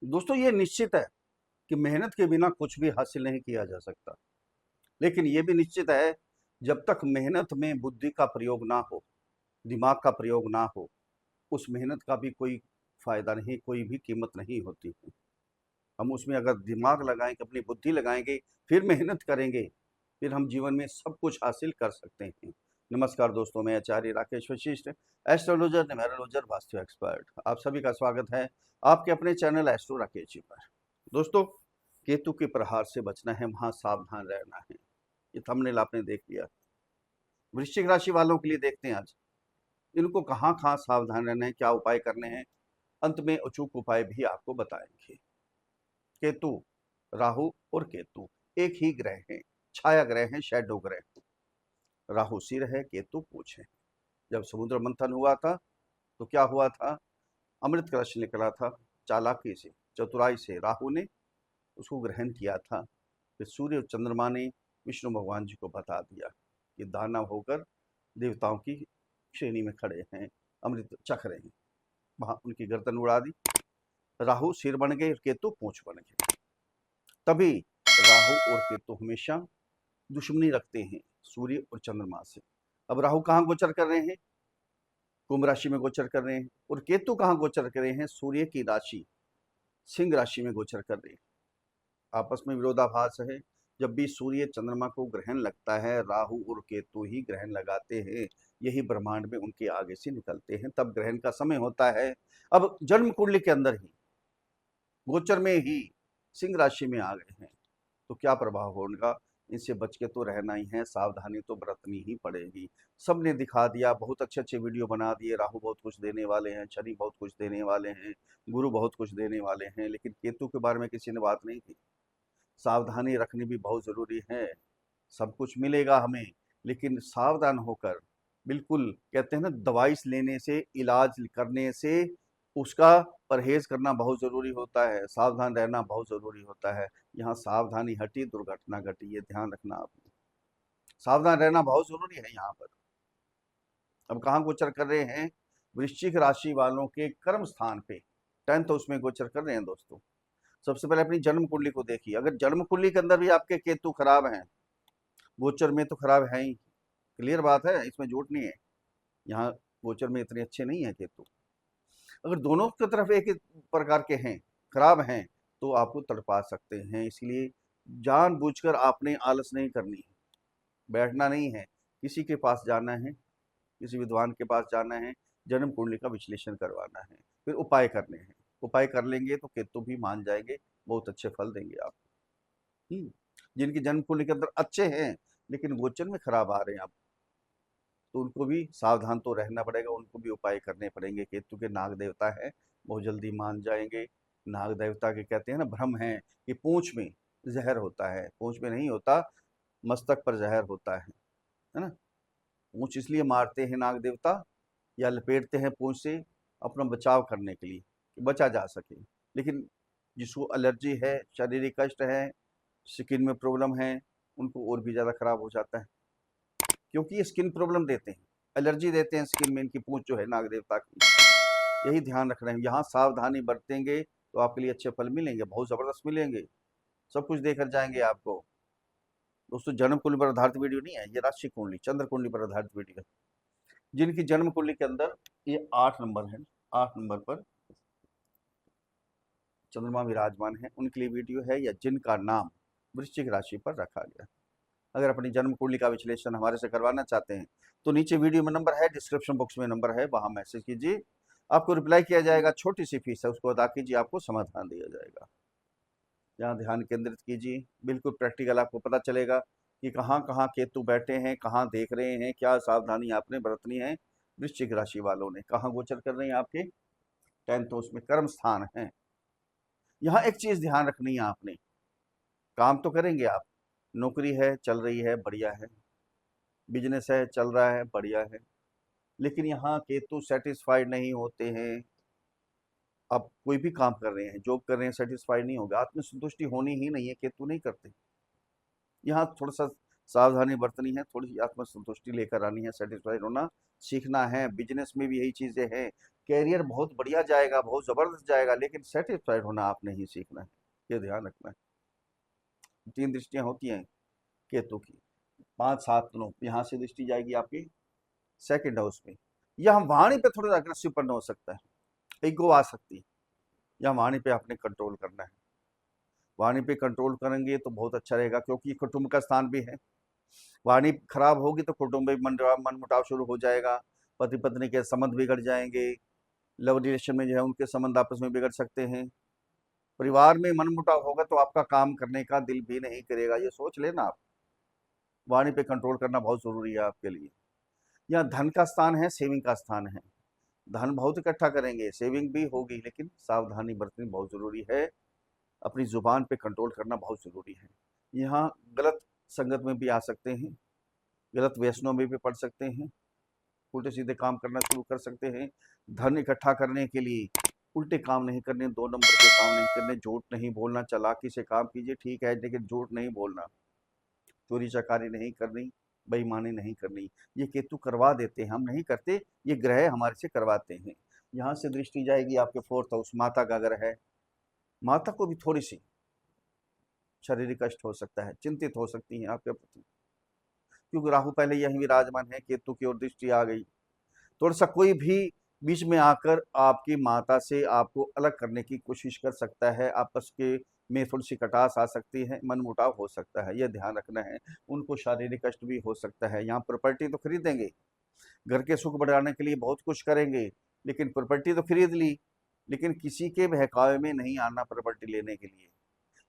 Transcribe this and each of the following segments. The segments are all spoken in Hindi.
दोस्तों, ये निश्चित है कि मेहनत के बिना कुछ भी हासिल नहीं किया जा सकता। लेकिन ये भी निश्चित है, जब तक मेहनत में बुद्धि का प्रयोग ना हो, दिमाग का प्रयोग ना हो, उस मेहनत का भी कोई फ़ायदा नहीं, कोई भी कीमत नहीं होती है। हम उसमें अगर दिमाग लगाएँगे, अपनी बुद्धि लगाएँगे, फिर मेहनत करेंगे, फिर हम जीवन में सब कुछ हासिल कर सकते हैं। नमस्कार दोस्तों, मैं आचार्य राकेश वशिष्ठ, एस्ट्रोलॉजर, न्यूमेरोलॉजर, वास्तु एक्सपर्ट। आप सभी का स्वागत है आपके अपने चैनल एस्ट्रो राकेश जी पर। दोस्तों, केतु के प्रहार से बचना है, वहाँ सावधान रहना है। ये थंबनेल आपने देख लिया। वृश्चिक राशि वालों के लिए देखते हैं आज इनको कहाँ-कहाँ सावधान रहना है, क्या उपाय करने हैं। अंत में अचूक उपाय भी आपको बताएंगे। केतु, राहु और केतु एक ही ग्रह हैं, छाया ग्रह हैं, शैडो ग्रह हैं। राहु सिर है, केतु पूंछ है। जब समुद्र मंथन हुआ था तो क्या हुआ था? अमृत कलश निकला था। चालाकी से, चतुराई से राहु ने उसको ग्रहण किया था। फिर सूर्य और चंद्रमा ने विष्णु भगवान जी को बता दिया कि दानव होकर देवताओं की श्रेणी में खड़े हैं, अमृत चख रहे हैं। वहां उनकी गर्दन उड़ा दी। राहु सिर बन गए और केतु पूंछ बन गए। तभी राहु और केतु हमेशा दुश्मनी रखते हैं सूर्य और चंद्रमा से। अब राहु कहाँ गोचर कर रहे हैं? कुंभ राशि में गोचर कर रहे हैं। और केतु कहाँ गोचर कर रहे हैं? सूर्य की राशि सिंह राशि में गोचर कर रहे हैं। आपस में विरोधाभास है। जब भी सूर्य चंद्रमा को ग्रहण लगता है, राहु और केतु ही ग्रहण लगाते हैं। यही ब्रह्मांड में उनके आगे से निकलते हैं, तब ग्रहण का समय होता है। अब जन्म कुंडली के अंदर ही, गोचर में ही सिंह राशि में आ गए हैं, तो क्या प्रभाव होगा? इनसे बच के तो रहना ही है, सावधानी तो बरतनी ही पड़ेगी। सबने दिखा दिया, बहुत अच्छे अच्छे वीडियो बना दिए, राहु बहुत कुछ देने वाले हैं, शनि बहुत कुछ देने वाले हैं, गुरु बहुत कुछ देने वाले हैं, लेकिन केतु के बारे में किसी ने बात नहीं की। सावधानी रखनी भी बहुत ज़रूरी है। सब कुछ मिलेगा हमें, लेकिन सावधान होकर, बिल्कुल कहते हैं ना, दवाई लेने से, इलाज करने से उसका परहेज करना बहुत ज़रूरी होता है, सावधान रहना बहुत ज़रूरी होता है। यहाँ सावधानी हटी, दुर्घटना घटी, ये ध्यान रखना आपने। सावधान रहना बहुत ज़रूरी है यहाँ पर। अब कहाँ गोचर कर रहे हैं? वृश्चिक राशि वालों के कर्म स्थान पे 10th हाउस में गोचर कर रहे हैं दोस्तों। सबसे पहले अपनी जन्म कुंडली को देखिए। अगर जन्म कुंडली के अंदर भी आपके केतु खराब हैं, गोचर में तो खराब है ही, क्लियर बात है, इसमें झूठ नहीं है। यहाँ गोचर में इतने अच्छे नहीं है केतु। अगर दोनों की तरफ एक ही प्रकार के हैं, खराब हैं, तो आपको तड़पा सकते हैं। इसलिए जानबूझकर आपने आलस नहीं करनी है, बैठना नहीं है, किसी के पास जाना है, किसी विद्वान के पास जाना है, जन्म कुंडली का विश्लेषण करवाना है, फिर उपाय करने हैं। उपाय कर लेंगे तो केतु भी मान जाएंगे, बहुत अच्छे फल देंगे आपको। जिनकी जन्म कुंडली के अंदर अच्छे हैं लेकिन गोचर में खराब आ रहे हैं, आप तो उनको भी सावधान तो रहना पड़ेगा, उनको भी उपाय करने पड़ेंगे। केतु के नाग देवता है, बहुत जल्दी मान जाएंगे। नाग देवता के कहते हैं ना, भ्रम है कि पूंछ में जहर होता है, पूंछ में नहीं होता, मस्तक पर जहर होता है ना। पूंछ इसलिए मारते हैं नाग देवता या लपेटते हैं पूंछ से, अपना बचाव करने के लिए, कि बचा जा सके। लेकिन जिसको एलर्जी है, शारीरिक कष्ट है, स्किन में प्रॉब्लम है, उनको और भी ज़्यादा खराब हो जाता है, क्योंकि ये स्किन प्रॉब्लम देते हैं, एलर्जी देते हैं स्किन में। इनकी पूंछ जो है नाग देवता की, यही ध्यान रखना है। यहाँ सावधानी बरतेंगे तो आपके लिए अच्छे फल मिलेंगे, बहुत ज़बरदस्त मिलेंगे, सब कुछ देकर जाएंगे आपको। दोस्तों, जन्म कुंडली पर आधारित वीडियो नहीं है, ये राशि कुंडली, चंद्र कुंडली पर आधारित वीडियो है। जिनकी जन्म कुंडली के अंदर ये 8 नंबर है, 8 नंबर पर चंद्रमा विराजमान है, उनके लिए वीडियो है, या जिनका नाम वृश्चिक राशि पर रखा गया। अगर अपनी जन्म कुंडली का विश्लेषण हमारे से करवाना चाहते हैं तो नीचे वीडियो में नंबर है, डिस्क्रिप्शन बॉक्स में नंबर है, वहां मैसेज कीजिए, आपको रिप्लाई किया जाएगा। छोटी सी फीस है, उसको अदा कीजिए, आपको समाधान दिया जाएगा। यहाँ ध्यान केंद्रित कीजिए, बिल्कुल प्रैक्टिकल आपको पता चलेगा कि कहाँ कहाँ केतु बैठे हैं, कहाँ देख रहे हैं, क्या सावधानी आपने बरतनी है। वृश्चिक राशि वालों ने कहाँ गोचर कर रहे हैं? आपके 10th हाउस में कर्म स्थान है। यहाँ एक चीज ध्यान रखनी है आपने, काम तो करेंगे आप, नौकरी है चल रही है, बढ़िया है, बिजनेस है चल रहा है, बढ़िया है, लेकिन यहाँ केतु सेटिस्फाइड नहीं होते हैं। आप कोई भी काम कर रहे हैं, जॉब कर रहे हैं, सेटिस्फाइड नहीं होगा, आत्मसंतुष्टि होनी ही नहीं है, केतु नहीं करते। यहाँ थोड़ा सा सावधानी बरतनी है, थोड़ी सी आत्मसंतुष्टि लेकर आनी है, सेटिस्फाइड होना सीखना है। बिजनेस में भी यही चीजें हैं कैरियर बहुत बढ़िया जाएगा, बहुत ज़बरदस्त जाएगा, लेकिन सेटिस्फाइड होना आपने ही सीखना है, ये ध्यान रखना है। 3 दृष्टियाँ होती हैं केतु की, 5, 7, 9, यहाँ से दृष्टि जाएगी आपकी सेकंड हाउस में। यहाँ वाणी पे थोड़ा अग्रेसिवपन हो सकता है, ईगो आ सकती है, यहाँ वाणी पे आपने कंट्रोल करना है। वाणी पे कंट्रोल करेंगे तो बहुत अच्छा रहेगा, क्योंकि कुटुंब का स्थान भी है। वाणी खराब होगी तो कुटुंब में मनमुटाव शुरू हो जाएगा, पति पत्नी के संबंध बिगड़ जाएंगे, लव रिलेशन में जो है उनके संबंध आपस में बिगड़ सकते हैं। परिवार में मनमुटाव होगा तो आपका काम करने का दिल भी नहीं करेगा, ये सोच लेना आप। वाणी पे कंट्रोल करना बहुत जरूरी है आपके लिए। यहाँ धन का स्थान है, सेविंग का स्थान है। धन बहुत इकट्ठा करेंगे, सेविंग भी होगी, लेकिन सावधानी बरतनी बहुत जरूरी है। अपनी जुबान पे कंट्रोल करना बहुत जरूरी है। यहाँ गलत संगत में भी आ सकते हैं, गलत व्यसनों में भी पड़ सकते हैं, उल्टे सीधे काम करना शुरू कर सकते हैं। धन इकट्ठा करने के लिए उल्टे काम नहीं करने, 2 नंबर के काम नहीं करने, झूठ नहीं बोलना, चालाकी से काम कीजिए ठीक है, लेकिन झूठ नहीं बोलना, चोरी चकारी नहीं करनी, बेईमानी नहीं करनी। ये केतु करवा देते हैं, हम नहीं करते, ये ग्रह हमारे से करवाते हैं। यहाँ से दृष्टि जाएगी आपके 4th हाउस, माता का ग्रह है। माता को भी थोड़ी सी शारीरिक कष्ट हो सकता है, चिंतित हो सकती हैं आपके प्रति, क्योंकि राहु पहले यही विराजमान है, केतु की ओर दृष्टि आ गई। थोड़ा सा कोई भी बीच में आकर आपकी माता से आपको अलग करने की कोशिश कर सकता है, आपस के में थोड़ी सी कटास आ सकती है, मनमुटाव हो सकता है, यह ध्यान रखना है। उनको शारीरिक कष्ट भी हो सकता है। यहाँ प्रॉपर्टी तो खरीदेंगे, घर के सुख बढ़ाने के लिए बहुत कुछ करेंगे, लेकिन प्रॉपर्टी तो खरीद ली, लेकिन किसी के बहकावे में नहीं आना प्रॉपर्टी लेने के लिए।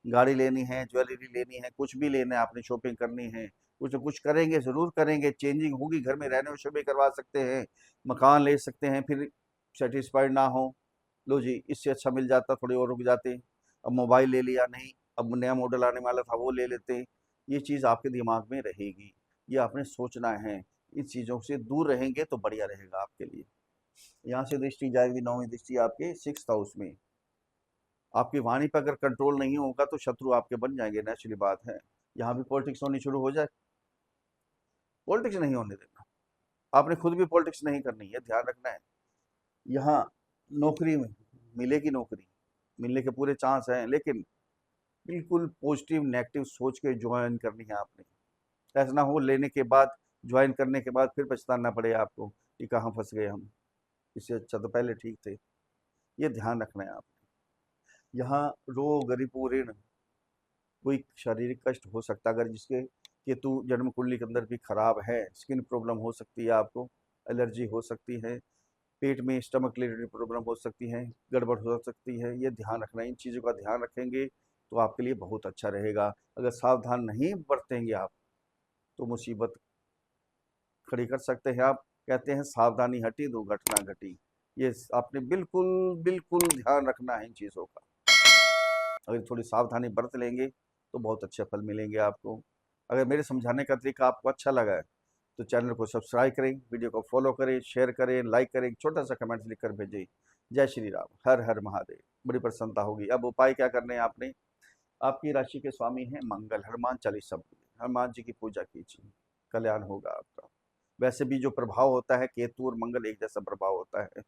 गाड़ी लेनी है, ज्वेलरी लेनी है, कुछ भी लेना है, आपने शॉपिंग करनी है, कुछ न कुछ करेंगे, ज़रूर करेंगे, चेंजिंग होगी, घर में रेनोवेशन भी करवा सकते हैं, मकान ले सकते हैं, फिर सेटिस्फाइड ना हो, लो जी इससे अच्छा मिल जाता थोड़ी और रुक जाते, अब मोबाइल ले लिया, नहीं अब नया मॉडल आने वाला था वो ले लेते। ये चीज़ आपके दिमाग में रहेगी, ये आपने सोचना है। इन चीज़ों से दूर रहेंगे तो बढ़िया रहेगा आपके लिए। यहाँ से दृष्टि जाएगी 9वीं दृष्टि आपके 6th हाउस में। आपकी वाणी पर अगर कंट्रोल नहीं होगा तो शत्रु आपके बन जाएंगे, नेचुरली बात है। यहाँ भी पॉलिटिक्स होनी शुरू हो जाए, पॉलिटिक्स नहीं होने देना, आपने खुद भी पॉलिटिक्स नहीं करनी है, ध्यान रखना है। यहाँ नौकरी में मिलेगी, नौकरी मिलने के पूरे चांस हैं, लेकिन बिल्कुल पॉजिटिव नेगेटिव सोच के ज्वाइन करनी है आपने। ऐसा ना हो लेने के बाद, ज्वाइन करने के बाद फिर पछताना पड़े आपको कि कहाँ फंस गए हम, इससे अच्छा तो पहले ठीक थे। ये ध्यान रखना है आपने। यहाँ रोग रिपू ऋण, कोई शारीरिक कष्ट हो सकता है, अगर जिसके केतु जन्म कुंडली के अंदर भी खराब है, स्किन प्रॉब्लम हो सकती है, आपको एलर्जी हो सकती है, पेट में स्टमक रिलेटेड प्रॉब्लम हो सकती है, गड़बड़ हो सकती है, ये ध्यान रखना है। इन चीज़ों का ध्यान रखेंगे तो आपके लिए बहुत अच्छा रहेगा। अगर सावधान नहीं बरतेंगे आप तो मुसीबत खड़ी कर सकते हैं आप। कहते हैं सावधानी हटी दुर्घटना घटी, ये आपने बिल्कुल बिल्कुल ध्यान रखना है इन चीज़ों का। अगर थोड़ी सावधानी बरत लेंगे तो बहुत अच्छे फल मिलेंगे आपको। अगर मेरे समझाने का तरीका आपको अच्छा लगा है तो चैनल को सब्सक्राइब करें, वीडियो को फॉलो करें, शेयर करें, लाइक करें, छोटा सा कमेंट लिखकर भेजें। जय श्री राम, हर हर महादेव। बड़ी प्रसन्नता होगी। अब उपाय क्या करने हैं आपने, आपकी राशि के स्वामी हैं मंगल, हनुमान चालीसा बोलिए, हनुमान जी की पूजा कीजिए, कल्याण होगा आपका। वैसे भी जो प्रभाव होता है, केतु और मंगल एक जैसा प्रभाव होता है,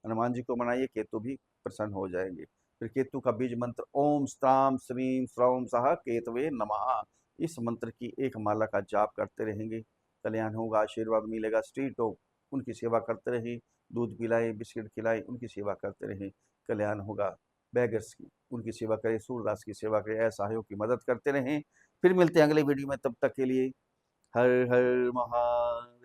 हनुमान जी को मनाइए, केतु भी प्रसन्न हो जाएंगे। फिर केतु का बीज मंत्र ओम स्त्राम श्रीम श्रौम सह केतवे नमः, इस मंत्र की एक माला का जाप करते रहेंगे, कल्याण होगा, आशीर्वाद मिलेगा। स्ट्रीट हो उनकी सेवा करते रहें, दूध पिलाएं, बिस्किट खिलाएं, उनकी सेवा करते रहें, कल्याण होगा। बैगर्स की उनकी सेवा करें, सूरदास की सेवा करें, असहायों की मदद करते रहें। फिर मिलते हैं अगले वीडियो में, तब तक के लिए हर हर महादेव।